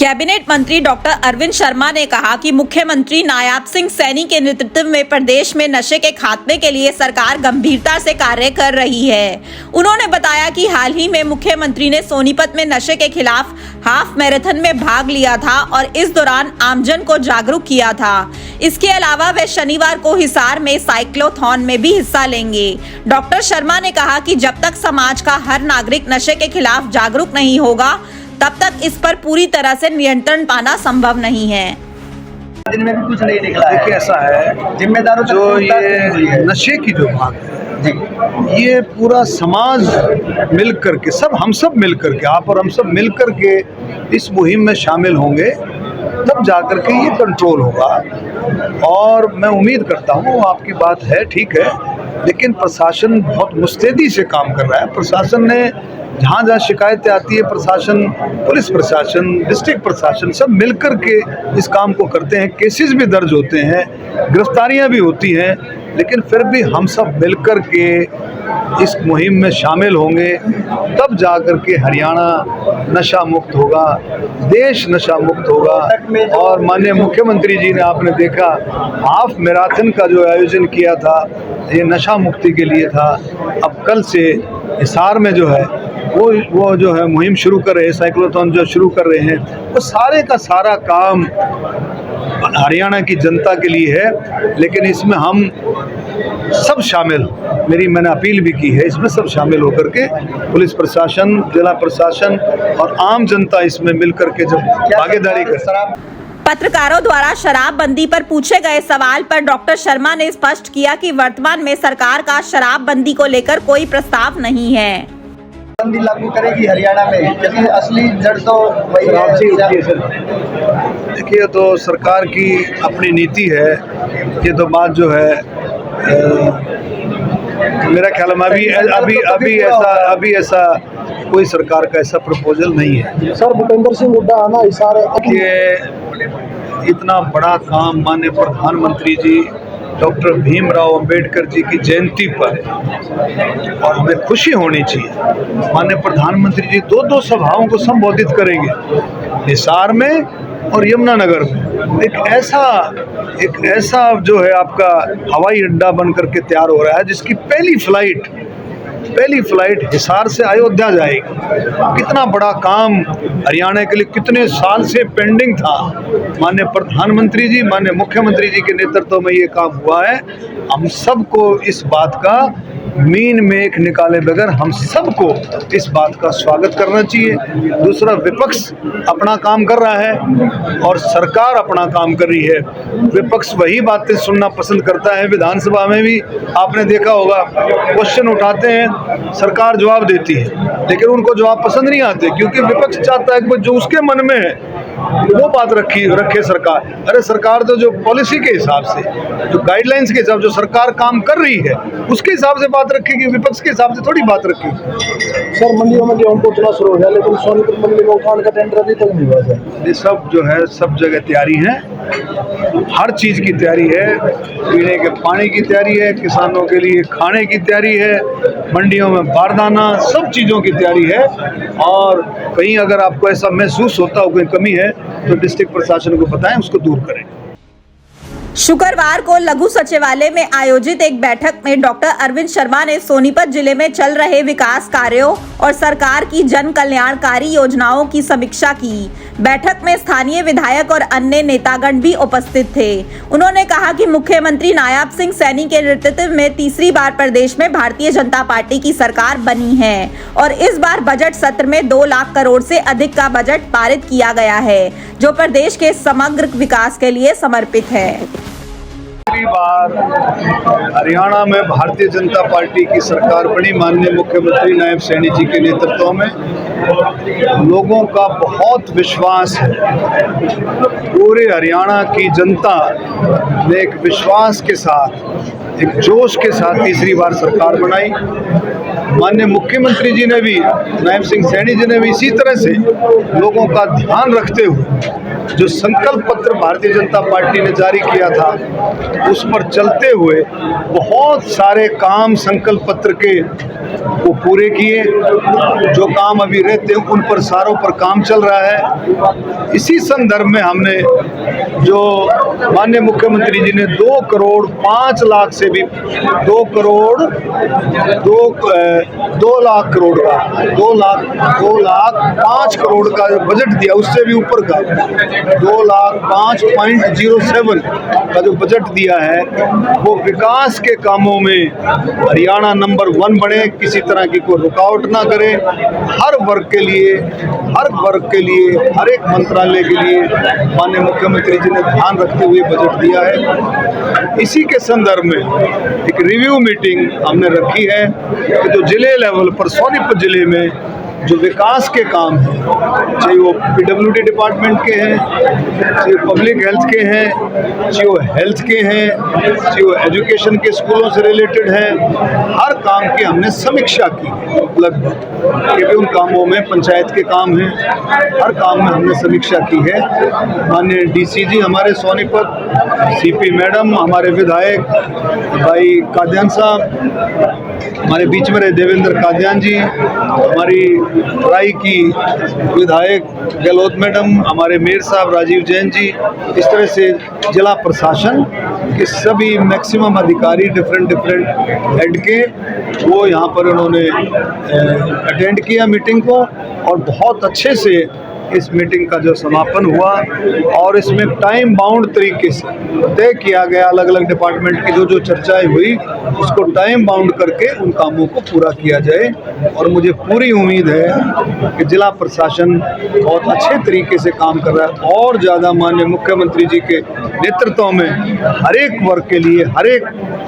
Cabinet मंत्री doctor Arvind Sharma ने कहा कि मुख्यमंत्री नायाब सिंह सैनी के नेतृत्व में प्रदेश में नशे के खात्मे के लिए सरकार गंभीरता से कार्य कर रही है। उन्होंने बताया कि हाल ही में मुख्यमंत्री ने सोनीपत में नशे के खिलाफ हाफ मैराथन में भाग लिया था और इस दौरान आमजन को जागरूक किया था। इसके अलावा वे शनिवार को हिसार में साइक्लोथॉन में भी हिस्सा लेंगे। डॉक्टर शर्मा ने कहा कि जब तक समाज का हर नागरिक नशे के खिलाफ जागरूक नहीं होगा तब तक इस पर पूरी तरह से नियंत्रण पाना संभव नहीं है। दिन में भी कुछ नहीं निकला है। देखिए ऐसा है, जिम्मेदारों जो ये नशे की जो भाग है ये पूरा समाज मिल करके हम सब मिल करके आप और हम सब मिल करके इस मुहिम में शामिल होंगे तब जाकर के ये कंट्रोल होगा। और मैं उम्मीद करता हूँ, आपकी बात है ठीक है, लेकिन प्रशासन बहुत मुस्तैदी से काम कर रहा है। प्रशासन ने जहाँ शिकायतें आती है, प्रशासन, पुलिस प्रशासन, डिस्ट्रिक्ट प्रशासन सब मिलकर के इस काम को करते हैं। केसेस भी दर्ज होते हैं, गिरफ्तारियां भी होती हैं, लेकिन फिर भी हम सब मिलकर के इस मुहिम में शामिल होंगे तब जाकर के हरियाणा नशा मुक्त होगा, देश नशा मुक्त होगा। और माननीय मुख्यमंत्री जी ने, आपने देखा, हाफ मैराथन का जो आयोजन किया था ये नशा मुक्ति के लिए था। अब कल से हिसार में जो है वो जो है मुहिम शुरू कर रहे हैं, साइक्लोथॉन जो शुरू कर रहे हैं, वो सारे का सारा काम हरियाणा की जनता के लिए है। लेकिन इसमें हम सब शामिल, मैंने अपील भी की है, इसमें सब शामिल होकर के पुलिस प्रशासन, जिला प्रशासन और आम जनता इसमें मिलकर के जब भागीदारी कर। पत्रकारों द्वारा शराबबंदी पर पूछे गए सवाल पर डॉक्टर शर्मा ने स्पष्ट किया कि वर्तमान में सरकार का शराबबंदी को लेकर कोई प्रस्ताव नहीं है। बंदी लागू करेगी हरियाणा में, क्योंकि असली जड़ तो वही है। देखिए, तो सरकार की अपनी नीति है, ये तो बात जो है मेरा ख्याल में अभी ऐसा कोई सरकार का ऐसा प्रपोजल नहीं है। सर, भूपेंद्र सिंह हुड्डा आना इशारा, ये इतना बड़ा काम माननीय प्रधानमंत्री जी डॉक्टर भीमराव अंबेडकर जी की जयंती पर, और हमें खुशी होनी चाहिए। माननीय प्रधानमंत्री जी दो सभाओं को संबोधित करेंगे, हिसार में और यमुनानगर में। एक ऐसा जो है आपका हवाई अड्डा बन करके तैयार हो रहा है, जिसकी पहली फ्लाइट हिसार से अयोध्या जाएगी। कितना बड़ा काम हरियाणा के लिए कितने साल से पेंडिंग था, माननीय प्रधानमंत्री जी, माननीय मुख्यमंत्री जी के नेतृत्व में ये काम हुआ है। हम सबको इस बात का मीन मेख निकाले बगैर हम सबको इस बात का स्वागत करना चाहिए। दूसरा, विपक्ष अपना काम कर रहा है और सरकार अपना काम कर रही है। विपक्ष वही बातें सुनना पसंद करता है। विधानसभा में भी आपने देखा होगा, क्वेश्चन उठाते हैं, सरकार जवाब देती है, लेकिन उनको जवाब पसंद नहीं आते, क्योंकि विपक्ष चाहता है कि जो उसके मन में है वो बात रखे सरकार। अरे सरकार तो जो पॉलिसी के हिसाब से, जो गाइडलाइंस के हिसाब से जो सरकार काम कर रही है उसके हिसाब से बात रखेगी, विपक्ष के हिसाब से थोड़ी बात रखेगी। सर, मंडियों में गेहूं पहुंचना शुरू हो गया, लेकिन सोनीपत मंडी में उठान का टेंडर अभी तक नहीं हुआ है। ये सब जो है सब जगह तैयारी है, हर चीज़ की तैयारी है। पीने के पानी की तैयारी है, किसानों के लिए खाने की तैयारी है, मंडियों में बारदाना, सब चीज़ों की तैयारी है। और कहीं अगर आपको ऐसा महसूस होता हो कोई कमी है तो डिस्ट्रिक्ट प्रशासन को बताएं, उसको दूर करें। शुक्रवार को लघु सचिवालय में आयोजित एक बैठक में डॉक्टर अरविंद शर्मा ने सोनीपत जिले में चल रहे विकास कार्यों और सरकार की जन कल्याणकारी योजनाओं की समीक्षा की। बैठक में स्थानीय विधायक और अन्य नेतागण भी उपस्थित थे। उन्होंने कहा कि मुख्यमंत्री नायाब सिंह सैनी के नेतृत्व में तीसरी बार प्रदेश में भारतीय जनता पार्टी की सरकार बनी है और इस बार बजट सत्र में 2 लाख करोड़ से अधिक का बजट पारित किया गया है, जो प्रदेश के समग्र विकास के लिए समर्पित है। पहली बार हरियाणा में भारतीय जनता पार्टी की सरकार बनी, माननीय मुख्यमंत्री नायब सैनी जी के नेतृत्व में। लोगों का बहुत विश्वास है, पूरे हरियाणा की जनता ने एक विश्वास के साथ, एक जोश के साथ तीसरी बार सरकार बनाई। माननीय मुख्यमंत्री जी ने भी, नायब सिंह सैनी जी ने भी इसी तरह से लोगों का ध्यान रखते हुए जो संकल्प पत्र भारतीय जनता पार्टी ने जारी किया था उस पर चलते हुए बहुत सारे काम संकल्प पत्र के वो पूरे किए। जो काम अभी रहते हैं उन पर सारों पर काम चल रहा है। इसी संदर्भ में हमने जो माननीय मुख्यमंत्री जी ने 2 करोड़ 5 लाख से भी 2 लाख करोड़ का 2 लाख 5 करोड़ का जो बजट दिया उससे भी ऊपर का 2,05.07 का जो बजट दिया है वो विकास के कामों में हरियाणा नंबर 1 बने, किसी तरह की कोई रुकावट ना करे। हर वर्ग के लिए, हर एक मंत्रालय के लिए माननीय मुख्यमंत्री जी ने ध्यान रखते हुए बजट दिया है। इसी के संदर्भ में एक रिव्यू मीटिंग हमने रखी है कि जो जिले लेवल पर सोनीपत जिले में जो विकास के काम हैं, चाहे वो PWD डिपार्टमेंट के हैं, चाहे पब्लिक हेल्थ के हैं, चाहे वो हेल्थ के हैं, चाहे वो एजुकेशन के स्कूलों से रिलेटेड हैं, हर काम की हमने समीक्षा की लगभग, क्योंकि उन कामों में पंचायत के काम हैं, हर काम में हमने समीक्षा की है। माननीय DCG हमारे सोनीपत, CP मैडम, हमारे विधायक भाई कादियान साहब, हमारे बीच में रहे देवेंद्र कादियान जी, हमारी राई की विधायक गहलोत मैडम, हमारे मेयर साहब राजीव जैन जी, इस तरह से जिला प्रशासन के सभी मैक्सिमम अधिकारी डिफरेंट हेड के वो यहाँ पर उन्होंने अटेंड किया मीटिंग को और बहुत अच्छे से इस मीटिंग का जो समापन हुआ और इसमें टाइम बाउंड तरीके से तय किया गया, अलग अलग डिपार्टमेंट की जो चर्चाएं हुई उसको टाइम बाउंड करके उन कामों को पूरा किया जाए। और मुझे पूरी उम्मीद है कि जिला प्रशासन बहुत अच्छे तरीके से काम कर रहा है और ज़्यादा माननीय मुख्यमंत्री जी के नेतृत्व में हर एक वर्ग के लिए, हर एक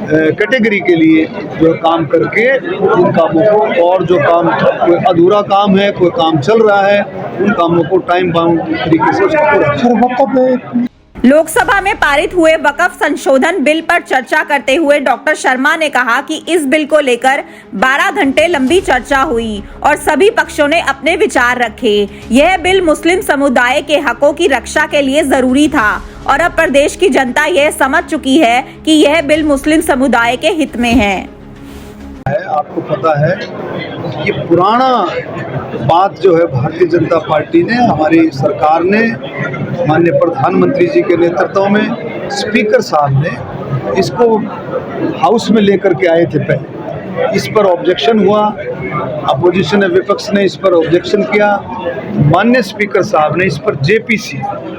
कैटेगरी के लिए जो काम करके उन कामों को, और जो काम कोई अधूरा काम है, कोई काम चल रहा है, उन कामों को टाइम बाउंड तरीके से उसको पूरा। लोकसभा में पारित हुए वक्फ संशोधन बिल पर चर्चा करते हुए डॉक्टर शर्मा ने कहा कि इस बिल को लेकर 12 घंटे लंबी चर्चा हुई और सभी पक्षों ने अपने विचार रखे। यह बिल मुस्लिम समुदाय के हकों की रक्षा के लिए जरूरी था और अब प्रदेश की जनता यह समझ चुकी है कि यह बिल मुस्लिम समुदाय के हित में है। आपको पता है ये पुराना बात जो है भारतीय जनता पार्टी ने, हमारी सरकार ने, माननीय प्रधानमंत्री जी के नेतृत्व में स्पीकर साहब ने इसको हाउस में लेकर के आए थे। पहले इस पर ऑब्जेक्शन हुआ, अपोजिशन विपक्ष ने इस पर ऑब्जेक्शन किया, माननीय स्पीकर साहब ने इस पर JPC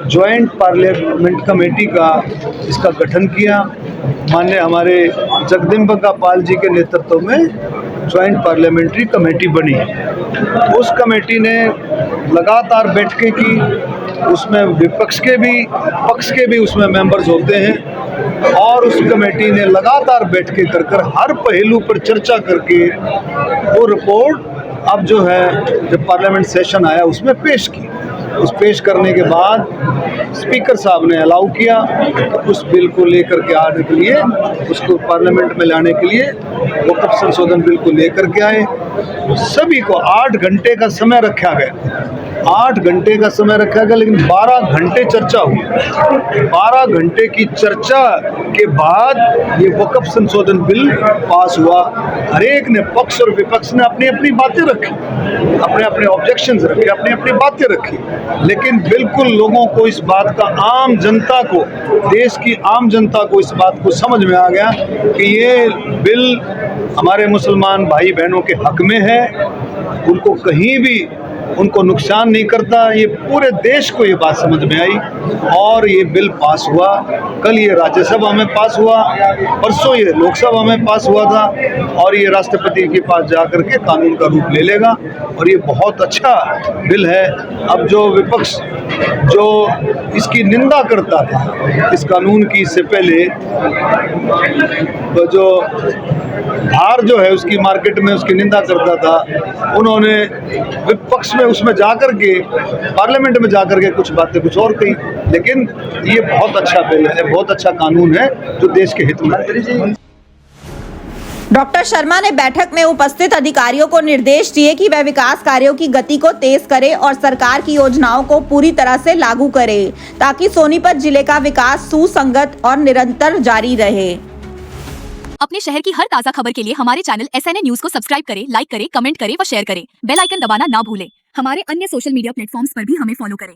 जॉइंट पार्लियामेंट कमेटी का इसका गठन किया। माननीय हमारे जगदम्बिका पाल जी के नेतृत्व में जॉइंट पार्लियामेंट्री कमेटी बनी। उस कमेटी ने लगातार बैठकें की, उसमें विपक्ष के भी पक्ष के भी उसमें मेंबर्स होते हैं और उस कमेटी ने लगातार बैठकें कर हर पहलू पर चर्चा करके वो रिपोर्ट अब जो है जब पार्लियामेंट सेशन आया उसमें पेश की। उस पेश करने के बाद स्पीकर साहब ने अलाउ किया उस बिल को लेकर के आने के लिए, उसको पार्लियामेंट में लाने के लिए वक्फ संशोधन बिल को लेकर के आए। सभी को 8 घंटे का समय रखा गया, 8 घंटे का समय रखा गया, लेकिन 12 घंटे चर्चा हुई। 12 घंटे की चर्चा के बाद ये वक्फ संशोधन बिल पास हुआ। हर एक ने, पक्ष और विपक्ष ने अपनी अपनी बातें रखी, अपने अपने ऑब्जेक्शंस रखे, अपनी अपनी बातें रखी, लेकिन बिल्कुल लोगों को इस बात का, आम जनता को, देश की आम जनता को इस बात को समझ में आ गया कि ये बिल हमारे मुसलमान भाई बहनों के हक में है, उनको कहीं भी उनको नुकसान नहीं करता। ये पूरे देश को ये बात समझ में आई और ये बिल पास हुआ। कल ये राज्यसभा में पास हुआ, परसों ये लोकसभा में पास हुआ था और ये राष्ट्रपति के पास जाकर के कानून का रूप ले लेगा और ये बहुत अच्छा बिल है। अब जो विपक्ष जो इसकी निंदा करता था इस कानून की, इससे पहले जो धार जो है उसकी मार्केट में उसकी निंदा करता था, उन्होंने विपक्ष में उसमें जाकर के, पार्लियामेंट में जाकर के कुछ बातें कुछ और कही, लेकिन ये बहुत अच्छा बिल है, बहुत अच्छा कानून है जो देश के हित में है। डॉक्टर शर्मा ने बैठक में उपस्थित अधिकारियों को निर्देश दिए कि वह विकास कार्यों की गति को तेज करे और सरकार की योजनाओं को पूरी तरह से लागू करे ताकि सोनीपत जिले का विकास सुसंगत और निरंतर जारी रहे। अपने शहर की हर ताजा खबर के लिए हमारे चैनल SNA न्यूज को सब्सक्राइब करें, लाइक करें, कमेंट करें व शेयर करें। बेल आइकन दबाना ना भूलें। हमारे अन्य सोशल मीडिया प्लेटफॉर्म्स पर भी हमें फॉलो करें।